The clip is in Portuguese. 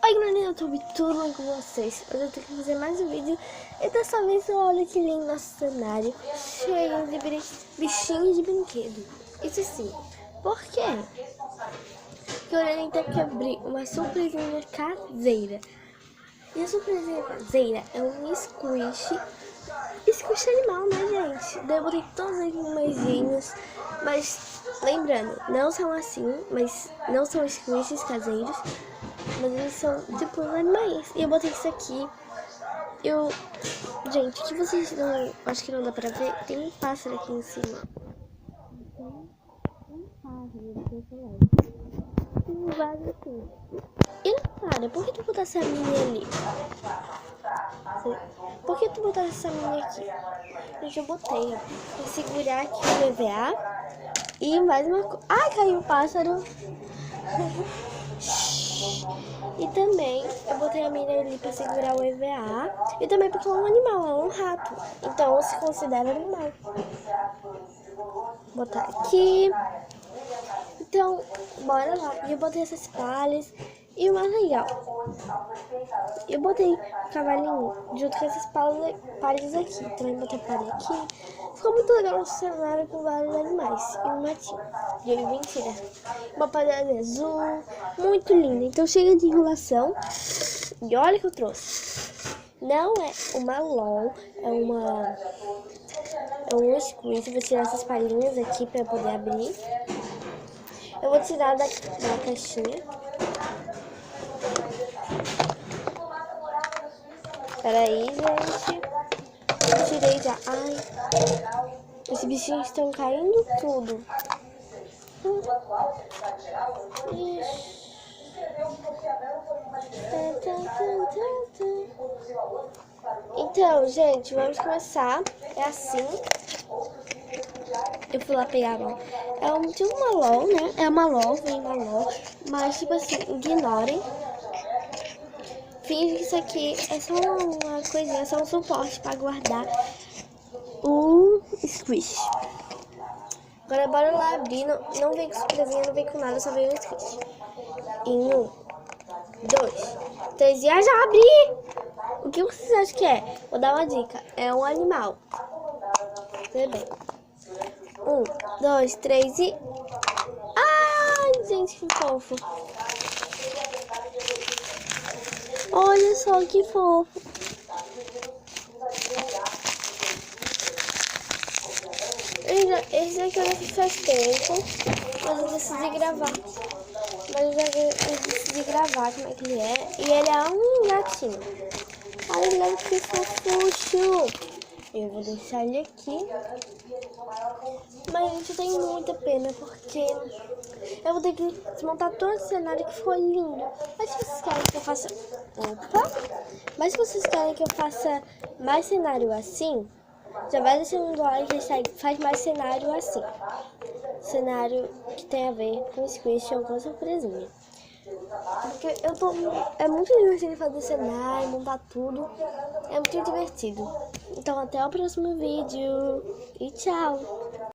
Oi galera do YouTube, tudo bem com vocês? Hoje eu tenho que fazer mais um vídeo e dessa vez olha que lindo nosso cenário, cheio de bichinhos de brinquedo. Isso sim, por quê? Porque o Lorena tem que abrir uma surpresinha caseira. E a surpresinha caseira é um squish animal, né gente? Daí eu botei todos os animaizinhos, mas lembrando, não são assim, mas não são squishes caseiros. Mas eles são tipo animais. E eu botei isso aqui. Gente, que vocês não. Acho que não dá pra ver. Tem um pássaro aqui em cima. Tem um vaso aqui. E Natália, por que tu botasse a minha ali? Por que tu botasse essa minha aqui? Gente, eu botei, ó. Vou segurar aqui o EVA. E mais uma coisa. Ai, caiu o pássaro. E também eu botei a mira ali pra segurar o EVA. E também porque é um animal, é um rato. Então se considera animal. Vou botar aqui. Então, bora lá. E eu botei essas palhas. E o mais legal, eu botei cavalinho junto com essas palhas aqui. Também botei palha aqui. Ficou muito legal o cenário com vários animais. E um matinho. E aí, mentira. Uma palha azul. Muito linda. Então chega de enrolação. E olha o que eu trouxe. Não é uma LOL. É um squeeze. Vou tirar essas palhinhas aqui pra poder abrir. Eu vou tirar da caixinha. Peraí, gente. Eu tirei já. Ai, esses bichinhos estão caindo tudo. Então, gente, vamos começar. É assim. Eu fui lá pegar a mão. Tipo uma LOL, né? É uma LOL, vem uma LOL. Mas, tipo assim, ignorem. Finge que isso aqui é só uma coisinha, só um suporte para guardar o squish. Agora bora lá abrir. Não vem com surpresinha, não vem com nada, só vem um squish. Em 1, 2, 3 e já abri! O que vocês acham que é? Vou dar uma dica. É um animal. Tudo bem. 1, 2, 3 e... Ai, gente, que fofo. Olha só que fofo. Esse aqui eu não fiz faz tempo, mas eu decidi gravar. Eu decidi gravar como é que ele é. E ele é um gatinho. Olha que fofucho. Eu vou deixar ele aqui. Mas, gente, eu tenho muita pena, porque eu vou ter que desmontar todo o cenário que ficou lindo. Mas se vocês querem que eu faça... Mas se vocês querem que eu faça mais cenário assim, já vai deixando um like e faz mais cenário assim. Cenário que tem a ver com squish ou com surpresinha. Porque é muito divertido fazer cenário, montar tudo. É muito divertido. Então até o próximo vídeo. E tchau!